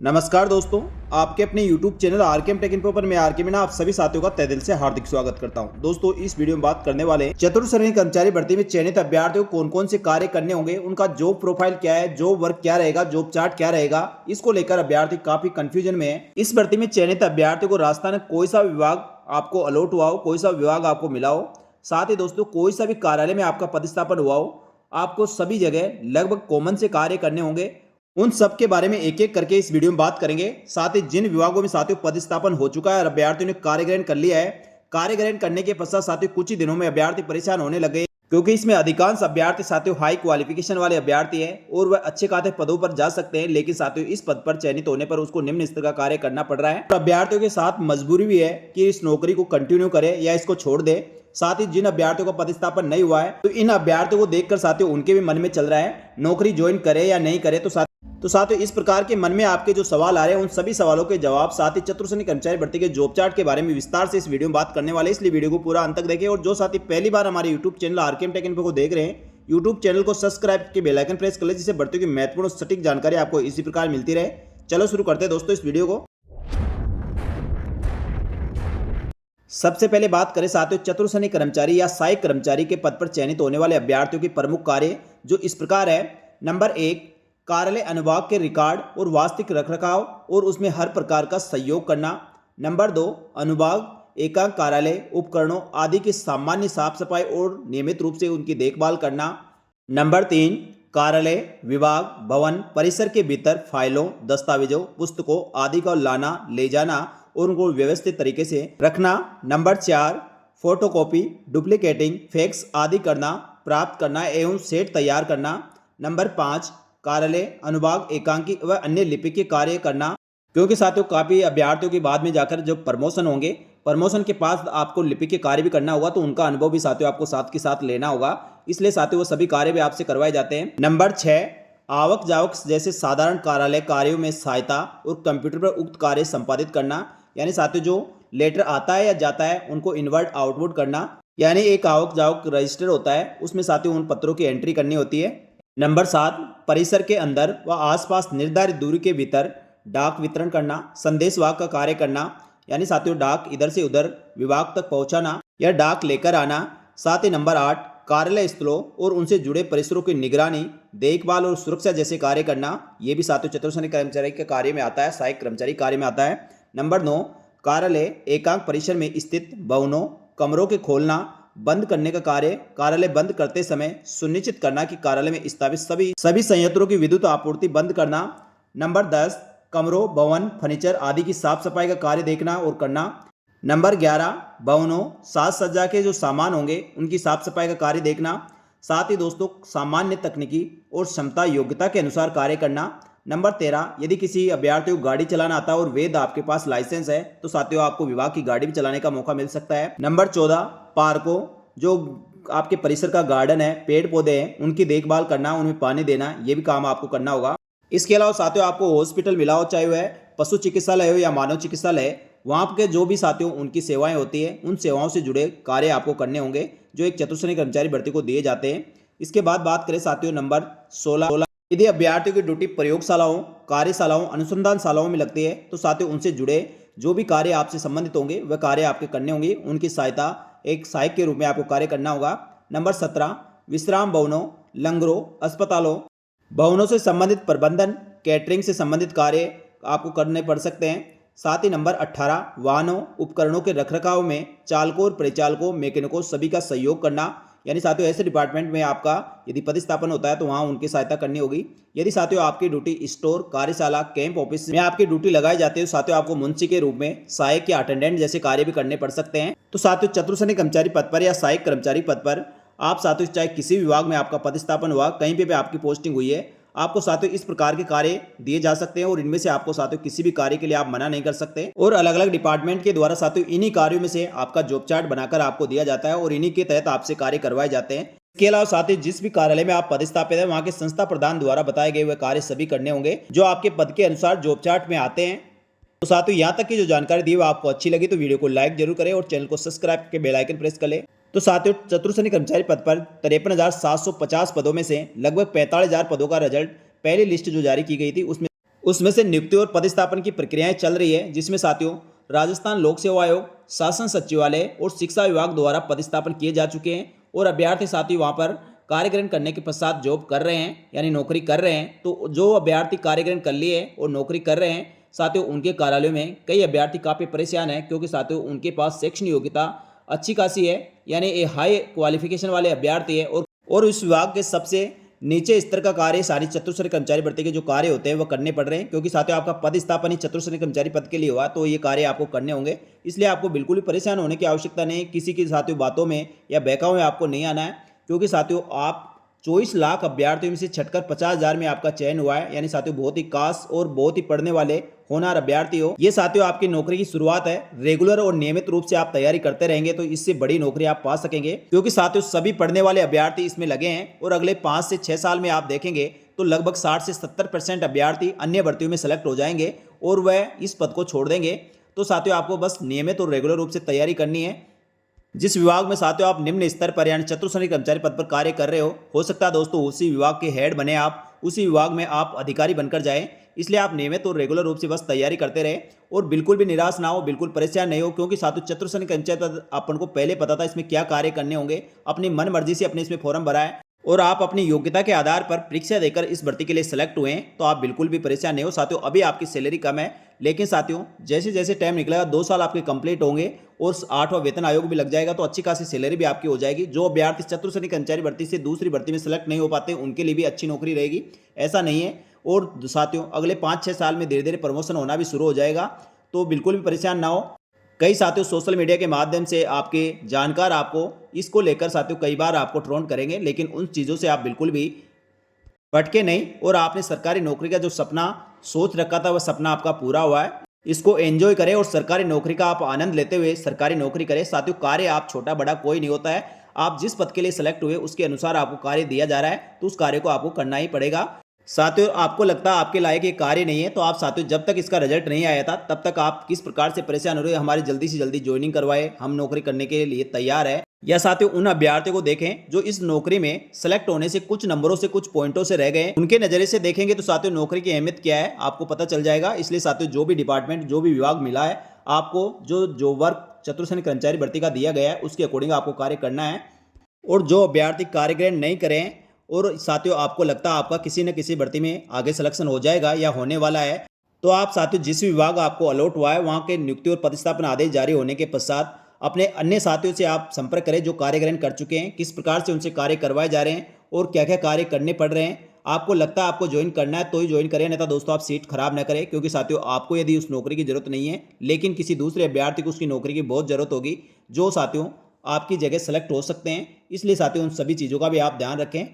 नमस्कार दोस्तों, आपके अपने YouTube channel RKM take info पर मैं आरके मीना आप सभी साथियों का तहे दिल से हार्दिक स्वागत करता हूं। दोस्तों, इस वीडियो में बात करने वाले चतुर्थ श्रेणी कर्मचारी भर्ती में चयनित अभ्यर्थियों को कौन कौन से कार्य करने होंगे, उनका जॉब प्रोफाइल क्या है, जॉब वर्क क्या रहेगा, जॉब चार्ट क्या रहेगा। इसको लेकर अभ्यर्थी काफी कंफ्यूजन में है। इस भर्ती में चयनित अभ्यर्थियों को राजस्थान में कोई सा विभाग आपको अलॉट हुआ हो, कोई सा विभाग आपको मिला हो, साथ ही दोस्तों कोई सा भी कार्यालय में आपका पदस्थापन हुआ हो, आपको सभी जगह लगभग कॉमन से कार्य करने होंगे। उन सब के बारे में एक एक करके इस वीडियो में बात करेंगे। साथ ही जिन विभागों में साथियों पदस्थापन हो चुका है और अभ्यर्थियों ने कार्य ग्रहण कर लिया है, कार्य ग्रहण करने के पश्चात साथियों कुछ ही दिनों में अभ्यर्थी परेशान होने लगे, क्योंकि इसमें अधिकांश अभ्यर्थी साथियों हाई क्वालिफिकेशन वाले अभ्यर्थी हैं और वह अच्छे खाते पदों पर जा सकते हैं, लेकिन साथियों इस पद पर चयनित होने पर उसको निम्न स्तर का कार्य करना पड़ रहा है। तो अभ्यर्थियों के साथ मजबूरी भी है कि इस नौकरी को कंटिन्यू करे या इसको छोड़ दे। साथ ही जिन अभ्यर्थियों का पदस्थापन नहीं हुआ है, तो इन अभ्यर्थियों को देखकर साथियों उनके भी मन में चल रहा है नौकरी ज्वाइन करे या नहीं करे। तो साथियों इस प्रकार के मन में आपके जो सवाल आ रहे हैं, उन सभी सवालों के जवाब साथ ही चतुर्थ श्रेणी कर्मचारी भर्ती के जॉब चार्ट के बारे में विस्तार से इस वीडियो में बात करने वाले, इसलिए वीडियो को पूरा अंत तक देखें। और जो साथी पहली बार हमारे YouTube channel RKM take info को देख रहे हैं, यूट्यूब चैनल को सब्सक्राइब के बेल आइकन प्रेस कर ले, जिससे भर्तियों की महत्वपूर्ण और सटीक जानकारी आपको इसी प्रकार मिलती रहे। चलो शुरू करते हैं दोस्तों इस वीडियो को। सबसे पहले बात करें साथियों चतुर्थ श्रेणी कर्मचारी या सहायक कर्मचारी के पद पर चयनित होने वाले अभ्यर्थियों के प्रमुख कार्य जो इस प्रकार है। नंबर 1, कार्यालय अनुभाग के रिकॉर्ड और वास्तविक रखरखाव और उसमें हर प्रकार का सहयोग करना। नंबर 2, अनुभाग एकांक कार्यालय उपकरणों आदि की सामान्य साफ सफाई और नियमित रूप से उनकी देखभाल करना। नंबर 3, कार्यालय विभाग भवन परिसर के भीतर फाइलों दस्तावेजों पुस्तकों आदि को लाना ले जाना और उनको व्यवस्थित तरीके से रखना। नंबर 4, फोटोकॉपी डुप्लीकेटिंग फैक्स आदि करना प्राप्त करना एवं सेट तैयार करना। नंबर 5, कार्यालय अनुभाग एकांकी व अन्य लिपिक के कार्य करना, क्योंकि साथियों काफ़ी अभ्यर्थियों के बाद में जाकर जब प्रमोशन होंगे, प्रमोशन के पास आपको लिपिक के कार्य भी करना होगा, तो उनका अनुभव भी साथियों आपको साथ के साथ लेना होगा, इसलिए साथियों वो सभी कार्य भी आपसे करवाए जाते हैं। नंबर 6, आवक जावक जैसे साधारण कार्यालय कार्यों में सहायता और कंप्यूटर पर उक्त कार्य संपादित करना, यानी साथियों जो लेटर आता है या जाता है उनको इनवर्ट आउटवर्ट करना, यानी एक आवक जावक रजिस्टर होता है उसमें साथियों उन पत्रों की एंट्री करनी होती है। नंबर 7, परिसर के अंदर व आसपास निर्धारित दूरी के भीतर डाक वितरण करना संदेश वाहक का कार्य करना, यानी साथियों डाक इधर से उधर विभाग तक पहुंचाना या डाक लेकर आना। साथ ही नंबर 8, कार्यालय स्थलों और उनसे जुड़े परिसरों की निगरानी देखभाल और सुरक्षा जैसे कार्य करना, ये भी साथियों चतुर्थ श्रेणी कर्मचारी के कार्य में आता है, सहायक कर्मचारी कार्य में आता है। नंबर 9, कार्यालय एकांक परिसर में स्थित भवनों कमरों के खोलना बंद करने का कार्य कार्यालय बंद करते समय सुनिश्चित करना कि कार्यालय में स्थापित सभी संयंत्रों की विद्युत आपूर्ति बंद करना। नंबर 10, कमरों भवन फर्नीचर आदि की साफ सफाई का कार्य देखना और करना। नंबर 11, भवनों साज सज्जा के जो सामान होंगे उनकी साफ सफाई का कार्य देखना। साथ ही दोस्तों सामान्य तकनीकी और क्षमता योग्यता के अनुसार कार्य करना। नंबर 13, यदि किसी अभ्यर्थी को गाड़ी चलाना आता है और वैध आपके पास लाइसेंस है, तो साथियों आपको विभाग की गाड़ी भी चलाने का मौका मिल सकता है। नंबर 14, पार्कों जो आपके परिसर का गार्डन है पेड़ पौधे हैं उनकी देखभाल करना उनमें पानी देना, ये भी काम आपको करना होगा। इसके अलावा साथियों आपको हॉस्पिटल मिला हो, चाहे वह पशु चिकित्सालय हो या मानव चिकित्सालय, वहाँ के जो भी साथियों उनकी सेवाएं होती है उन सेवाओं से जुड़े कार्य आपको करने होंगे जो एक चतुर्थ श्रेणी कर्मचारी भर्ती को दिए जाते हैं। इसके बाद बात करें साथियों नंबर 16, यदि अभ्यर्थियों की ड्यूटी प्रयोगशालाओं कार्यशालाओं अनुसंधानशालाओं में लगती है, तो साथियों उनसे जुड़े जो भी कार्य आपसे संबंधित होंगे वह कार्य आपके करने होंगे, उनकी सहायता एक सहायक के रूप में आपको कार्य करना होगा। नंबर 17, विश्राम भवनों लंगरों अस्पतालों भवनों से संबंधित प्रबंधन कैटरिंग से संबंधित कार्य आपको करने पड़ सकते हैं। साथ ही नंबर 18, वाहनों उपकरणों के रखरखाव में चालकों और परिचालकों मैकेनिकों सभी का सहयोग करना, यानी साथियों ऐसे डिपार्टमेंट में आपका यदि पदस्थापन होता है तो वहाँ उनकी सहायता करनी होगी। यदि साथियों आपकी ड्यूटी स्टोर कार्यशाला कैंप ऑफिस में आपकी ड्यूटी लगाई जाती है, तो साथियों आपको मुंशी के रूप में सहायक या अटेंडेंट जैसे कार्य भी करने पड़ सकते हैं। तो साथियों चतुर्थ श्रेणी कर्मचारी पद पर या सहायक कर्मचारी पद पर आप साथियों चाहे किसी विभाग में आपका पदस्थापन हुआ, कहीं पे भी आपकी पोस्टिंग हुई है, आपको साथियों इस प्रकार के कार्य दिए जा सकते हैं और इनमें से आपको साथियों किसी भी कार्य के लिए आप मना नहीं कर सकते और अलग अलग डिपार्टमेंट के द्वारा साथियों इन्हीं कार्यों में से आपका जॉब चार्ट बनाकर आपको दिया जाता है और इन्हीं के तहत आपसे कार्य करवाए जाते हैं। इसके अलावा साथ ही जिस भी कार्यालय में आप पदस्थापित है वहां के संस्था प्रधान द्वारा बताए गए हुए कार्य सभी करने होंगे जो आपके पद के अनुसार जॉब चार्ट में आते हैं। तो साथियों यहाँ तक की जो जानकारी दी वो आपको अच्छी लगी तो वीडियो को लाइक जरूर करें और चैनल को सब्सक्राइब के बेल आइकन प्रेस कर ले। तो साथियों चतुर्थ श्रेणी कर्मचारी पद पर 53,750 पदों में से लगभग 45,000 पदों का रिजल्ट पहली लिस्ट जो जारी की गई थी उसमें उसमें से नियुक्ति और पदस्थापन की प्रक्रियाएं चल रही है, जिसमें साथियों राजस्थान लोक सेवा आयोग, शासन सचिवालय और शिक्षा विभाग द्वारा पदस्थापन किए जा चुके हैं और अभ्यर्थी साथियों वहां पर कार्य ग्रहण करने के पश्चात जॉब कर रहे हैं, यानी नौकरी कर रहे हैं। तो जो अभ्यर्थी कार्य ग्रहण कर लिए और नौकरी कर रहे हैं साथियों, उनके कार्यालयों में कई अभ्यर्थी काफ़ी परेशान हैं, क्योंकि साथियों उनके पास शैक्षणिक योग्यता अच्छी खासी है, यानी ये हाई क्वालिफिकेशन वाले अभ्यर्थी है और उस विभाग के सबसे नीचे स्तर का कार्य सारी चतुर्श्रेणी कर्मचारी भर्ती के जो कार्य होते हैं वो करने पड़ रहे हैं, क्योंकि साथियों आपका पद स्थापन ही चतुर्श्रेणी कर्मचारी पद के लिए हुआ, तो ये कार्य आपको करने होंगे। इसलिए आपको बिल्कुल भी परेशान होने की आवश्यकता नहीं, किसी की साथियों बातों में या बहकाव में आपको नहीं आना है, क्योंकि साथियों आप 24 लाख अभ्यर्थियों में से छटकर 50,000 में आपका चयन हुआ है, यानी साथियों बहुत ही खास और बहुत ही पढ़ने वाले होनहार अभ्यर्थी हो। ये साथियों आपकी नौकरी की शुरुआत है। रेगुलर और नियमित रूप से आप तैयारी करते रहेंगे तो इससे बड़ी नौकरी आप पा सकेंगे, क्योंकि साथियों सभी पढ़ने वाले अभ्यर्थी इसमें लगे हैं और अगले 5 से 6 साल में आप देखेंगे तो लगभग 60 से 70% अभ्यर्थी अन्य भर्तियों में सेलेक्ट हो जाएंगे और वह इस पद को छोड़ देंगे। तो साथियों आपको बस नियमित और रेगुलर रूप से तैयारी करनी है। जिस विभाग में साथियों आप निम्न स्तर पर यानी चतुर्श्रेणी कर्मचारी पद पर कार्य कर रहे हो सकता है दोस्तों उसी विभाग के हेड बने आप, उसी विभाग में आप अधिकारी बनकर जाएं। इसलिए आप नियमित और रेगुलर रूप से बस तैयारी करते रहे और बिल्कुल भी निराश ना हो, बिल्कुल परेशान नहीं हो, क्योंकि साथियों चतुर्श्रेणी कर्मचारी पद अपन को पहले पता था इसमें क्या कार्य करने होंगे। अपनी मन मर्जी से अपने इसमें फॉर्म भरा है और आप अपनी योग्यता के आधार पर परीक्षा देकर इस भर्ती के लिए सेलेक्ट हुए हैं, तो आप बिल्कुल भी परेशान नहीं हो। साथियों अभी आपकी सैलरी कम है, लेकिन साथियों जैसे जैसे टाइम निकलेगा 2 साल आपके कंप्लीट होंगे और 8वां वेतन आयोग भी लग जाएगा, तो अच्छी खासी सैलरी भी आपकी हो जाएगी। जो अभ्यर्थी चतुर्श्रेणी कर्मचारी भर्ती से दूसरी भर्ती में सेलेक्ट नहीं हो पाते उनके लिए भी अच्छी नौकरी रहेगी, ऐसा नहीं है। और साथियों अगले 5-6 साल में धीरे धीरे प्रमोशन होना भी शुरू हो जाएगा, तो बिल्कुल भी परेशान ना हो। कई साथियों सोशल मीडिया के माध्यम से आपके जानकार आपको इसको लेकर साथियों कई बार आपको ट्रोल करेंगे, लेकिन उन चीज़ों से आप बिल्कुल भी भटके नहीं और आपने सरकारी नौकरी का जो सपना सोच रखा था वह सपना आपका पूरा हुआ है। इसको एंजॉय करें और सरकारी नौकरी का आप आनंद लेते हुए सरकारी नौकरी करें। साथियों कार्य आप छोटा बड़ा कोई नहीं होता है, आप जिस पद के लिए सेलेक्ट हुए उसके अनुसार आपको कार्य दिया जा रहा है, तो उस कार्य को आपको करना ही पड़ेगा। साथियों आपको लगता है आपके लायक ये कार्य नहीं है, तो आप साथियों जब तक इसका रिजल्ट नहीं आया था तब तक आप किस प्रकार से परेशान हो रहे हैं, हमारी जल्दी से जल्दी ज्वाइनिंग करवाए, हम नौकरी करने के लिए तैयार है। या साथियों उन अभ्यर्थियों को देखें जो इस नौकरी में सेलेक्ट होने से कुछ नंबरों से कुछ पॉइंटों से रह गए, उनके नजरिए से देखेंगे तो साथियों नौकरी की अहमियत क्या है आपको पता चल जाएगा। इसलिए साथियों जो भी डिपार्टमेंट जो भी विभाग मिला है आपको जो वर्क चतुर्श्रेणी कर्मचारी भर्ती का दिया गया है उसके अकॉर्डिंग आपको कार्य करना है। और जो अभ्यर्थी कार्य ग्रहण नहीं करें और साथियों आपको लगता है आपका किसी न किसी भर्ती में आगे सिलेक्शन हो जाएगा या होने वाला है, तो आप साथियों जिस विभाग आपको अलॉट हुआ है वहाँ के नियुक्ति और पदस्थापन आदेश जारी होने के पश्चात अपने अन्य साथियों से आप संपर्क करें जो कार्य ग्रहण कर चुके हैं, किस प्रकार से उनसे कार्य करवाए जा रहे हैं और क्या क्या कार्य करने पड़ रहे हैं। आपको लगता है आपको ज्वाइन करना है तो ही ज्वाइन करें, नहीं तो दोस्तों आप सीट खराब ना करें, क्योंकि साथियों आपको यदि उस नौकरी की जरूरत नहीं है लेकिन किसी दूसरे अभ्यर्थी को उसकी नौकरी की बहुत जरूरत होगी जो साथियों आपकी जगह सेलेक्ट हो सकते हैं। इसलिए साथियों उन सभी चीज़ों का भी आप ध्यान रखें,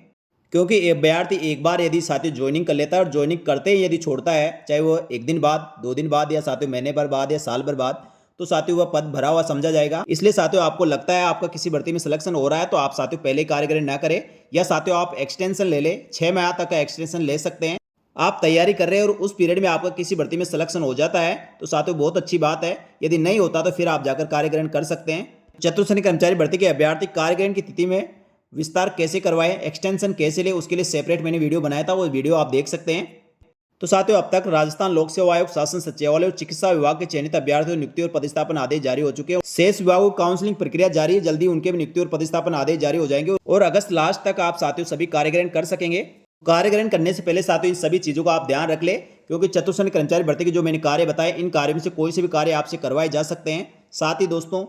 क्योंकि अभ्यर्थी एक बार यदि साथियों ज्वाइनिंग कर लेता है और ज्वाइनिंग करते ही यदि छोड़ता है, चाहे वो 1 दिन बाद 2 दिन बाद या साथियों महीने भर बाद या साल भर बाद, तो साथियों वह पद भरा हुआ समझा जाएगा। इसलिए साथियों आपको लगता है आपका किसी भर्ती में सिलेक्शन हो रहा है तो आप साथियों पहले कार्य ग्रहण ना करें, या साथियों आप एक्सटेंशन ले लें, 6 माह तक का एक्सटेंशन ले सकते हैं। आप तैयारी कर रहे हैं और उस पीरियड में आपका किसी भर्ती में सिलेक्शन हो जाता है तो साथियों बहुत अच्छी बात है, यदि नहीं होता तो फिर आप जाकर कार्य ग्रहण कर सकते हैं। चतुर्श्रेणी कर्मचारी भर्ती के अभ्यर्थी कार्य ग्रहण की तिथि में विस्तार कैसे करवाएं, एक्सटेंशन कैसे ले, उसके लिए सेपरेट मैंने वीडियो बनाया था, वो वीडियो आप देख सकते हैं। तो साथियों अब तक राजस्थान लोक सेवा आयोग, शासन सचिवालय और चिकित्सा विभाग के चयनित अभ्यर्थियों नियुक्ति और पदस्थापन आदेश जारी हो चुके हैं। शेष विभागों की काउंसलिंग प्रक्रिया जारी है, जल्दी उनके भी नियुक्ति और पदस्थापन आदेश जारी हो जाएंगे और अगस्त लास्ट तक आप साथियों सभी कार्य ग्रहण कर सकेंगे। कार्य ग्रहण करने से पहले साथियों इन सभी चीजों को आप ध्यान रख ले, क्योंकि चतुर्श्रेणी कर्मचारी भर्ती के जो मैंने कार्य बताए इन कार्यों में से कोई से भी कार्य आपसे करवाए जा सकते हैं। साथ ही दोस्तों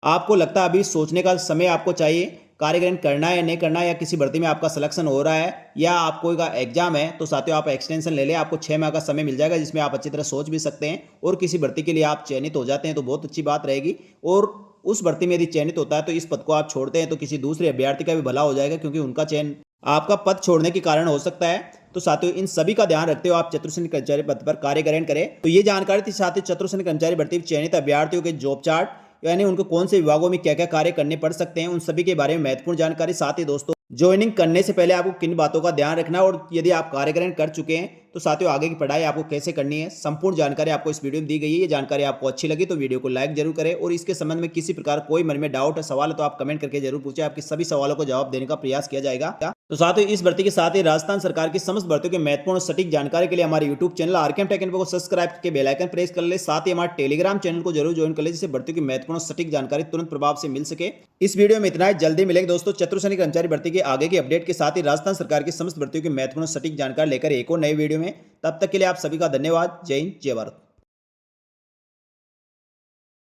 आपको लगता है अभी सोचने का समय आपको चाहिए, कार्य ग्रहण करना है या नहीं करना है, या किसी भर्ती में आपका सिलेक्शन हो रहा है या आपको का एग्जाम है, तो साथियों आप एक्सटेंशन ले लें, आपको 6 माह का समय मिल जाएगा जिसमें आप अच्छी तरह सोच भी सकते हैं और किसी भर्ती के लिए आप चयनित हो जाते हैं तो बहुत अच्छी बात रहेगी। और उस भर्ती में यदि चयनित होता है तो इस पद को आप छोड़ते हैं तो किसी दूसरे अभ्यर्थी का भी भला हो जाएगा, क्योंकि उनका चयन आपका पद छोड़ने के कारण हो सकता है। तो साथियों इन सभी का ध्यान रखते हुए आप चतुर्श्रेणी कर्मचारी पद पर कार्य ग्रहण करें। तो ये जानकारी थी साथियों चतुर्श्रेणी कर्मचारी भर्ती चयनित अभ्यर्थियों के जॉब चार्ट, यानी उनको कौन से विभागों में क्या क्या कार्य करने पड़ सकते हैं, उन सभी के बारे में महत्वपूर्ण जानकारी। साथ ही दोस्तों ज्वाइनिंग करने से पहले आपको किन बातों का ध्यान रखना है और यदि आप कार्य ग्रहण कर चुके हैं तो साथियों आगे की पढ़ाई आपको कैसे करनी है, संपूर्ण जानकारी आपको इस वीडियो में दी गई है। ये जानकारी आपको अच्छी लगी तो वीडियो को लाइक जरूर करें और इसके संबंध में किसी प्रकार कोई मन में डाउट है, सवाल है तो आप कमेंट करके जरूर पूछें, आपके सभी सवालों को जवाब देने का प्रयास किया जाएगा। तो साथ ही इस भर्ती के साथ ही राजस्थान सरकार की समस्त भर्तियों की महत्वपूर्ण और सटीक जानकारी के लिए हमारे YouTube channel RKM take info को सब्सक्राइब करके बेल आइकन प्रेस कर ले। साथ ही हमारे टेलीग्राम चैनल को जरूर ज्वाइन कर ले, जिससे भर्तियों की महत्वपूर्ण और सटीक जानकारी तुरंत प्रभाव से मिल सके। इस वीडियो में इतना ही, जल्दी मिलेंगे दोस्तों चतुर्थ कर्मचारी भर्ती के आगे की अपडेट के साथ ही राजस्थान सरकार की समस्त भर्तियों की महत्वपूर्ण सटीक जानकारी लेकर एक और नए वीडियो में। तब तक के लिए आप सभी का धन्यवाद। जय हिंद, जय भारत।